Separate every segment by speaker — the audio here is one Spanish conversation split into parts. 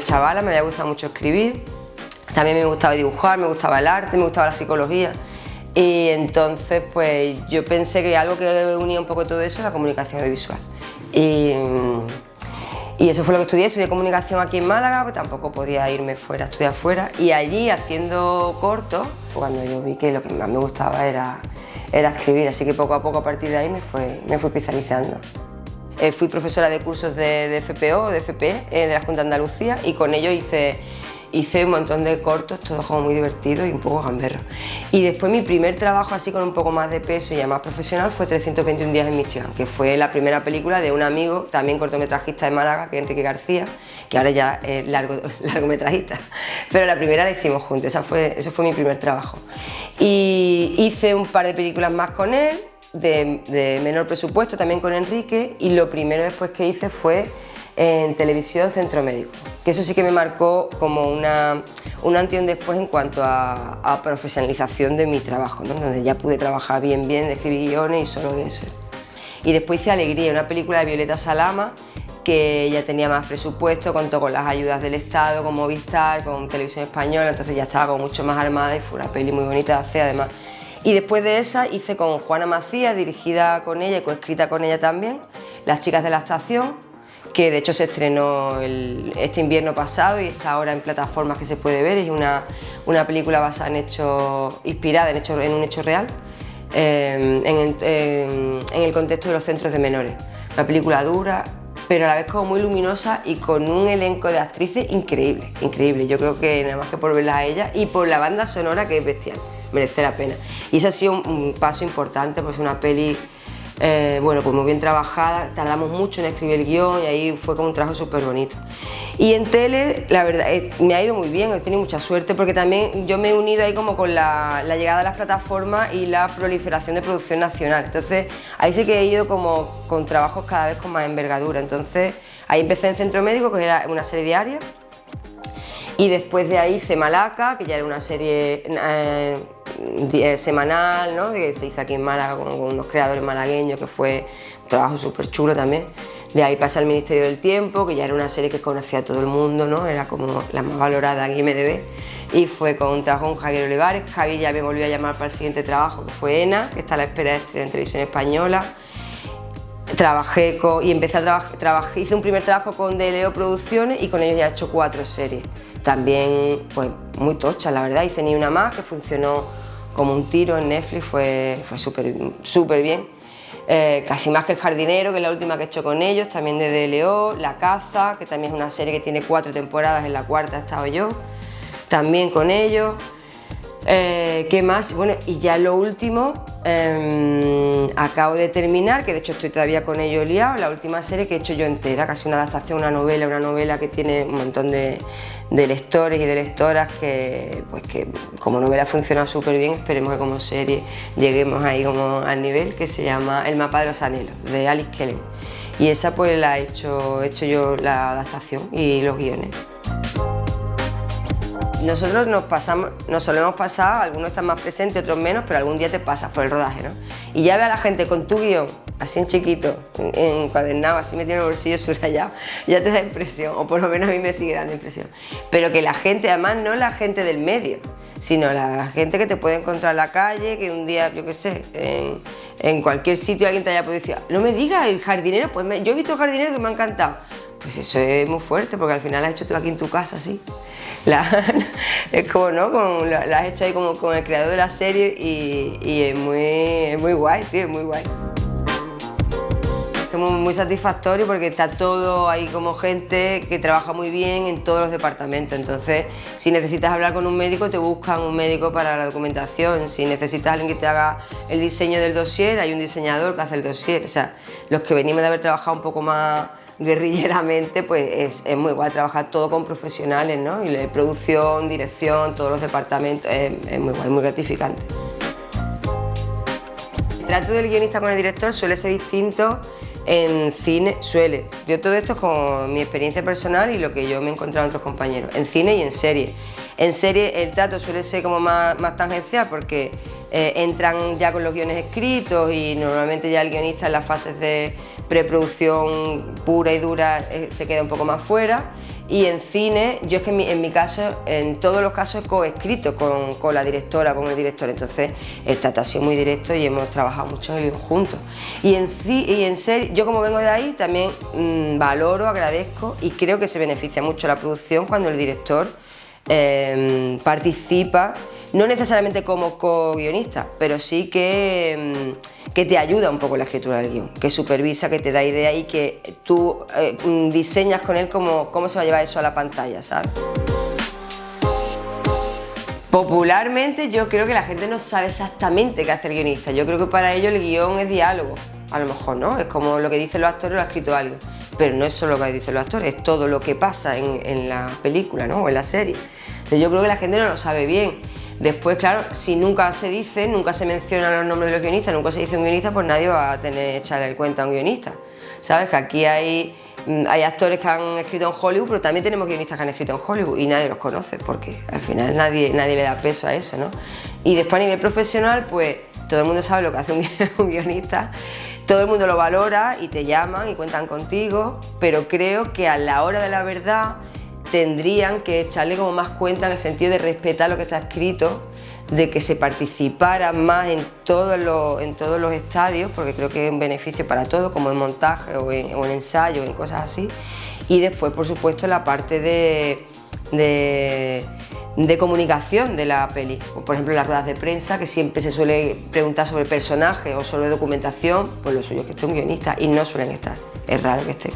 Speaker 1: chavala me había gustado mucho escribir, también me gustaba dibujar, me gustaba el arte, me gustaba la psicología. Y entonces pues yo pensé que algo que unía un poco todo eso era la comunicación audiovisual. Y eso fue lo que estudié comunicación aquí en Málaga, pues tampoco podía irme fuera a estudiar fuera. Y allí, haciendo cortos, fue cuando yo vi que lo que más me gustaba era escribir, así que poco a poco a partir de ahí me fui especializando. Fui profesora de cursos de FPO, de FP, de la Junta de Andalucía, y con ello hice un montón de cortos, todos como muy divertidos y un poco gamberros. Y después mi primer trabajo así con un poco más de peso y ya más profesional fue 321 días en Michigan, que fue la primera película de un amigo, también cortometrajista de Málaga, que es Enrique García, que ahora ya es largometrajista, pero la primera la hicimos juntos, ese fue mi primer trabajo. Y hice un par de películas más con él, de menor presupuesto, también con Enrique, y lo primero después que hice fue en televisión Centro Médico, que eso sí que me marcó como un antes y un después en cuanto a profesionalización de mi trabajo, ¿no? Donde ya pude trabajar bien, de escribir guiones y solo de eso. Y después hice Alegría, una película de Violeta Salama, que ya tenía más presupuesto, contó con las ayudas del Estado, con Movistar, con Televisión Española, entonces ya estaba como mucho más armada y fue una peli muy bonita de hacer además. Y después de esa hice con Juana Macías, dirigida con ella y coescrita con ella también, Las chicas de la estación, que de hecho se estrenó este invierno pasado y está ahora en plataformas que se puede ver. Es una película basada inspirada en un hecho real, en el contexto de los centros de menores. Una película dura, pero a la vez como muy luminosa y con un elenco de actrices increíble. Yo creo que nada más que por verlas a ellas y por la banda sonora, que es bestial, merece la pena. Y eso ha sido un paso importante, pues una peli pues muy bien trabajada, tardamos mucho en escribir el guión y ahí fue como un trabajo súper bonito. Y en tele, la verdad, me ha ido muy bien, he tenido mucha suerte porque también yo me he unido ahí como con la llegada de las plataformas y la proliferación de producción nacional. Entonces ahí sí que he ido como con trabajos cada vez con más envergadura. Entonces ahí empecé en Centro Médico, que era una serie diaria, y después de ahí hice Malaca, que ya era una serie semanal, ¿no? Que se hizo aquí en Málaga con unos creadores malagueños, que fue un trabajo súper chulo también. De ahí pasé al Ministerio del Tiempo, que ya era una serie que conocía a todo el mundo, ¿no? Era como la más valorada en IMDb, y fue con un trabajo con Javier Olivares. Javi ya me volvió a llamar para el siguiente trabajo, que fue ENA, que está a la espera de estreno en Televisión Española. Hice un primer trabajo con DLO Producciones y con ellos ya he hecho 4 series. También pues muy tochas, la verdad. Hice Ni una más, que funcionó como un tiro en Netflix, fue súper bien. Casi más que El jardinero, que es la última que he hecho con ellos, también de DLO. La caza, que también es una serie que tiene 4 temporadas, en la 4ª he estado yo, también con ellos. ¿Qué más? Bueno, y ya lo último, acabo de terminar, que de hecho estoy todavía con ello liado, la última serie que he hecho yo entera, casi una adaptación, una novela que tiene un montón de lectores y de lectoras que como novela ha funcionado súper bien. Esperemos que como serie lleguemos ahí como al nivel, que se llama El mapa de los anhelos, de Alice Kellen, y esa pues la he hecho yo la adaptación y los guiones. Nosotros nos solemos pasar, algunos están más presentes, otros menos, pero algún día te pasas por el rodaje, ¿no? Y ya ve a la gente con tu guión, así en chiquito, encuadernado, así metido en el bolsillo subrayado, ya te da impresión, o por lo menos a mí me sigue dando impresión. Pero que la gente, además no la gente del medio, sino la gente que te puede encontrar en la calle, que un día, yo qué sé, en cualquier sitio alguien te haya podido decir, no me digas El jardinero, pues yo he visto El jardinero que me ha encantado. Pues eso es muy fuerte, porque al final lo has hecho tú aquí en tu casa, así. Es como, ¿no? La has hecho ahí como con el creador de la serie y es muy guay, tío, es muy guay. Es muy satisfactorio porque está todo ahí como gente que trabaja muy bien en todos los departamentos. Entonces, si necesitas hablar con un médico, te buscan un médico para la documentación. Si necesitas a alguien que te haga el diseño del dossier, hay un diseñador que hace el dossier. O sea, los que venimos de haber trabajado un poco más guerrilleramente, pues es muy guay trabajar todo con profesionales, ¿no? Y la producción, dirección, todos los departamentos, es muy guay, muy gratificante. El trato del guionista con el director suele ser distinto en cine, Yo todo esto es con mi experiencia personal y lo que yo me he encontrado en otros compañeros, en cine y en serie. En serie el trato suele ser como más tangencial porque entran ya con los guiones escritos y normalmente ya el guionista en las fases de preproducción pura y dura se queda un poco más fuera, Y en cine, yo es que en mi caso, en todos los casos he coescrito con la directora, con el director, entonces el trato ha sido muy directo y hemos trabajado mucho en el guión juntos. Y en serie, yo como vengo de ahí también valoro, agradezco y creo que se beneficia mucho la producción cuando el director participa, no necesariamente como co-guionista, pero sí que te ayuda un poco en la escritura del guión, que supervisa, que te da idea y que tú diseñas con él cómo se va a llevar eso a la pantalla, ¿sabes? Popularmente yo creo que la gente no sabe exactamente qué hace el guionista, yo creo que para ellos el guión es diálogo, a lo mejor, ¿no? Es como lo que dicen los actores, lo ha escrito alguien, pero no es solo lo que dicen los actores, es todo lo que pasa en la película, ¿no? O en la serie. Entonces yo creo que la gente no lo sabe bien. Después, claro, si nunca se dice, nunca se mencionan los nombres de los guionistas, nunca se dice un guionista, pues nadie va a echarle el cuenta a un guionista. ¿Sabes? Que aquí hay actores que han escrito en Hollywood, pero también tenemos guionistas que han escrito en Hollywood y nadie los conoce, porque al final nadie le da peso a eso, ¿no? Y después a nivel profesional, pues todo el mundo sabe lo que hace un guionista, todo el mundo lo valora y te llaman y cuentan contigo, pero creo que a la hora de la verdad tendrían que echarle como más cuenta en el sentido de respetar lo que está escrito, de que se participara más en todos los estadios, porque creo que es un beneficio para todos, como en montaje o en ensayo, en cosas así. Y después, por supuesto, la parte de comunicación de la peli. Por ejemplo, en las ruedas de prensa, que siempre se suele preguntar sobre personajes o sobre documentación, pues lo suyo es que esté un guionista y no suelen estar, es raro que esté.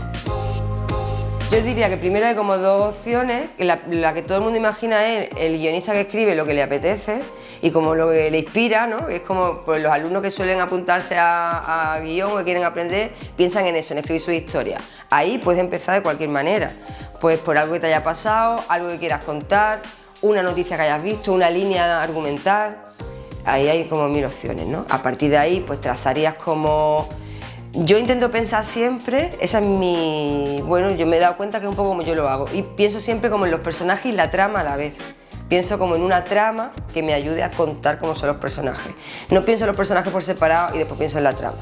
Speaker 1: Yo diría que primero hay como dos opciones, la que todo el mundo imagina es el guionista que escribe lo que le apetece y como lo que le inspira, ¿no? Es como pues, los alumnos que suelen apuntarse a guión o que quieren aprender, piensan en eso, en escribir su historia. Ahí puedes empezar de cualquier manera, pues por algo que te haya pasado, algo que quieras contar, una noticia que hayas visto, una línea argumental, ahí hay como 1000 opciones, ¿no? A partir de ahí pues trazarías como... Yo intento pensar siempre, esa es mi... Bueno, yo me he dado cuenta que es un poco como yo lo hago y pienso siempre como en los personajes y la trama a la vez. Pienso como en una trama que me ayude a contar cómo son los personajes. No pienso en los personajes por separado y después pienso en la trama,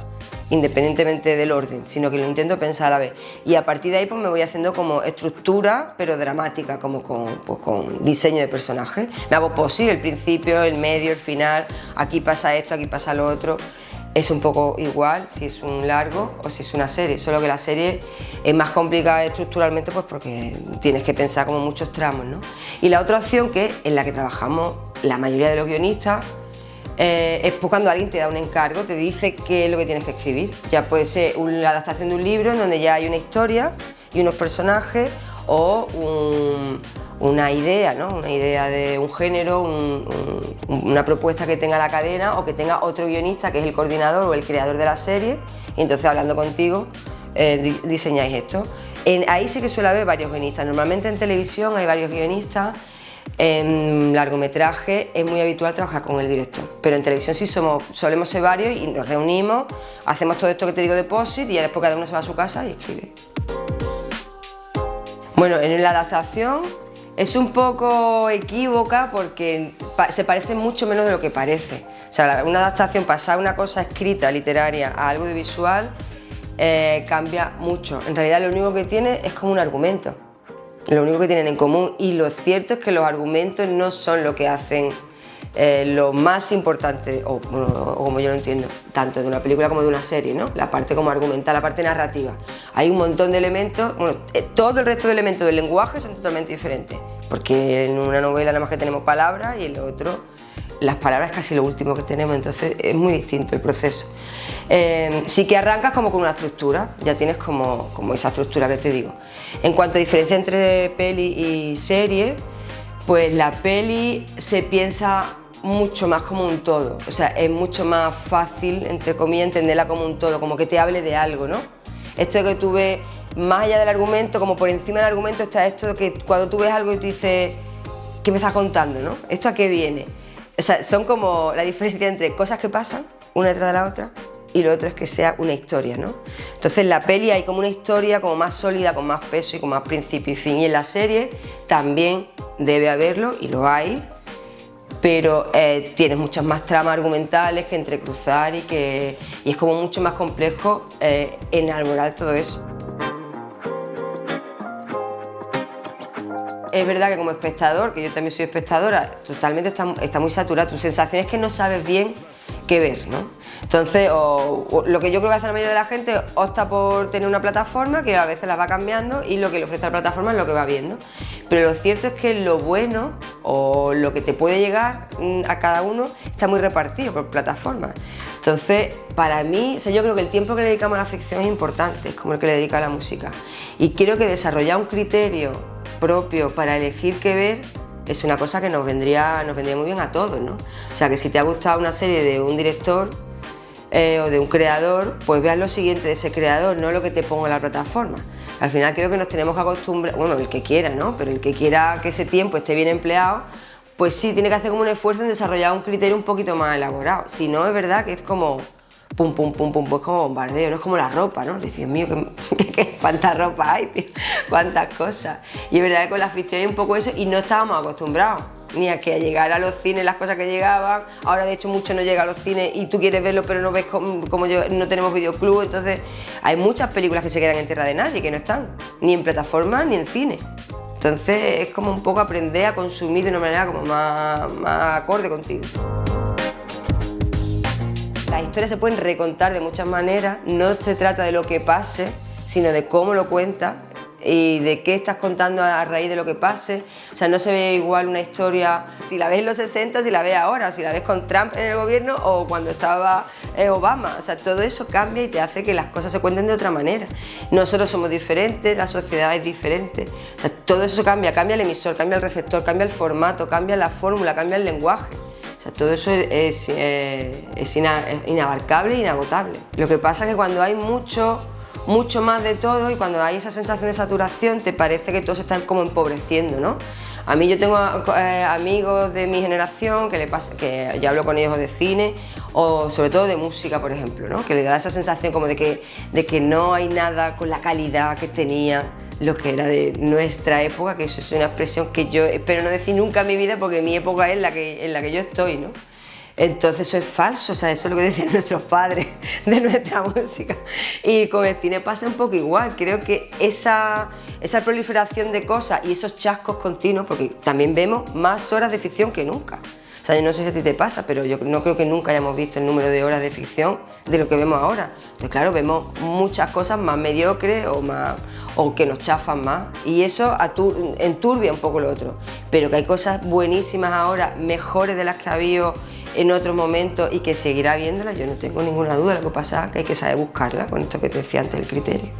Speaker 1: independientemente del orden, sino que lo intento pensar a la vez. Y a partir de ahí pues me voy haciendo como estructura, pero dramática, como con diseño de personaje. Me hago posible el principio, el medio, el final, aquí pasa esto, aquí pasa lo otro. Es un poco igual si es un largo o si es una serie, solo que la serie es más complicada estructuralmente pues porque tienes que pensar como muchos tramos, ¿no? Y la otra opción, que es en la que trabajamos la mayoría de los guionistas, es pues cuando alguien te da un encargo, te dice qué es lo que tienes que escribir. Ya puede ser la adaptación de un libro en donde ya hay una historia y unos personajes o una idea, ¿no? Una idea de un género, una propuesta que tenga la cadena o que tenga otro guionista que es el coordinador o el creador de la serie y entonces hablando contigo diseñáis esto. Ahí sí que suele haber varios guionistas, normalmente en televisión hay varios guionistas, en largometraje es muy habitual trabajar con el director, pero en televisión sí solemos ser varios y nos reunimos, hacemos todo esto que te digo de POSIT y ya después cada uno se va a su casa y escribe. Bueno, en la adaptación es un poco equívoca porque se parece mucho menos de lo que parece. O sea, una adaptación, pasar una cosa escrita, literaria, a algo audiovisual, cambia mucho. En realidad lo único que tiene es como un argumento, lo único que tienen en común y lo cierto es que los argumentos no son lo que hacen lo más importante, o como yo lo entiendo, tanto de una película como de una serie, ¿no? La parte como argumental, la parte narrativa. Hay un montón de elementos, bueno, todo el resto de elementos del lenguaje son totalmente diferentes, porque en una novela nada más que tenemos palabras y en lo otro las palabras es casi lo último que tenemos, entonces es muy distinto el proceso. Sí que arrancas como con una estructura, ya tienes como esa estructura que te digo. En cuanto a diferencia entre peli y serie, pues la peli se piensa mucho más como un todo, o sea, es mucho más fácil, entre comillas, entenderla como un todo, como que te hable de algo, ¿no? Esto de que tú ves, más allá del argumento, como por encima del argumento está esto de que cuando tú ves algo y tú dices, ¿qué me estás contando, no? ¿Esto a qué viene? O sea, son como la diferencia entre cosas que pasan, una detrás de la otra, y lo otro es que sea una historia, ¿no? Entonces en la peli hay como una historia como más sólida, con más peso y con más principio y fin, y en la serie también debe haberlo, y lo hay, pero tienes muchas más tramas argumentales que entrecruzar y es como mucho más complejo enarbolar todo eso. es verdad que como espectador, que yo también soy espectadora, totalmente está muy saturado. Tu sensación es que no sabes bien qué ver, ¿no? Entonces, o lo que yo creo que hace la mayoría de la gente, opta por tener una plataforma que a veces la va cambiando y lo que le ofrece la plataforma es lo que va viendo. Pero lo cierto es que lo bueno o lo que te puede llegar a cada uno está muy repartido por plataformas. Entonces, para mí, o sea, yo creo que el tiempo que le dedicamos a la ficción es importante, es como el que le dedica a la música. Y creo que desarrollar un criterio propio para elegir qué ver es una cosa que nos vendría muy bien a todos, ¿no? O sea, que si te ha gustado una serie de un director o de un creador, pues veas lo siguiente de ese creador, no lo que te pongo en la plataforma. Al final creo que nos tenemos que acostumbrar, bueno, el que quiera, ¿no? Pero el que quiera que ese tiempo esté bien empleado, pues sí, tiene que hacer como un esfuerzo en desarrollar un criterio un poquito más elaborado. Si no, es verdad que es como pum, pum, pum, pum, pues como bombardeo, no es como la ropa, ¿no? Dios mío, cuánta ropa hay, tío, cuántas cosas. Y es verdad que con la ficción hay un poco eso y no estábamos acostumbrados ni a que llegara a los cines las cosas que llegaban. Ahora de hecho mucho no llega a los cines y tú quieres verlo pero no ves como yo, no tenemos videoclub, entonces hay muchas películas que se quedan en tierra de nadie, que no están ni en plataformas ni en cine. Entonces es como un poco aprender a consumir de una manera como más acorde contigo. Las historias se pueden recontar de muchas maneras, no se trata de lo que pase, sino de cómo lo cuentas y de qué estás contando a raíz de lo que pase. O sea, no se ve igual una historia si la ves en los 60, si la ves ahora, o si la ves con Trump en el gobierno o cuando estaba Obama. O sea, todo eso cambia y te hace que las cosas se cuenten de otra manera. Nosotros somos diferentes, la sociedad es diferente. O sea, todo eso cambia el emisor, cambia el receptor, cambia el formato, cambia la fórmula, cambia el lenguaje. O sea, todo eso es inabarcable e inagotable. Lo que pasa es que cuando hay mucho más de todo y cuando hay esa sensación de saturación te parece que todos están como empobreciendo, ¿no? A mí yo tengo amigos de mi generación que yo hablo con ellos de cine o sobre todo de música, por ejemplo, ¿no? Que le da esa sensación como de que no hay nada con la calidad que tenía lo que era de nuestra época, que eso es una expresión que yo espero no decir nunca en mi vida porque mi época es en la que yo estoy, ¿no? Entonces eso es falso, o sea, eso es lo que decían nuestros padres de nuestra música. Y con el cine pasa un poco igual, creo que esa proliferación de cosas y esos chascos continuos, porque también vemos más horas de ficción que nunca. O sea, yo no sé si a ti te pasa, pero yo no creo que nunca hayamos visto el número de horas de ficción de lo que vemos ahora. Entonces, claro, vemos muchas cosas más mediocres o que nos chafan más y eso enturbia un poco lo otro. Pero que hay cosas buenísimas ahora, mejores de las que ha habido en otros momentos y que seguirá viéndolas, yo no tengo ninguna duda. Lo que pasa es que hay que saber buscarla, con esto que te decía antes, el criterio.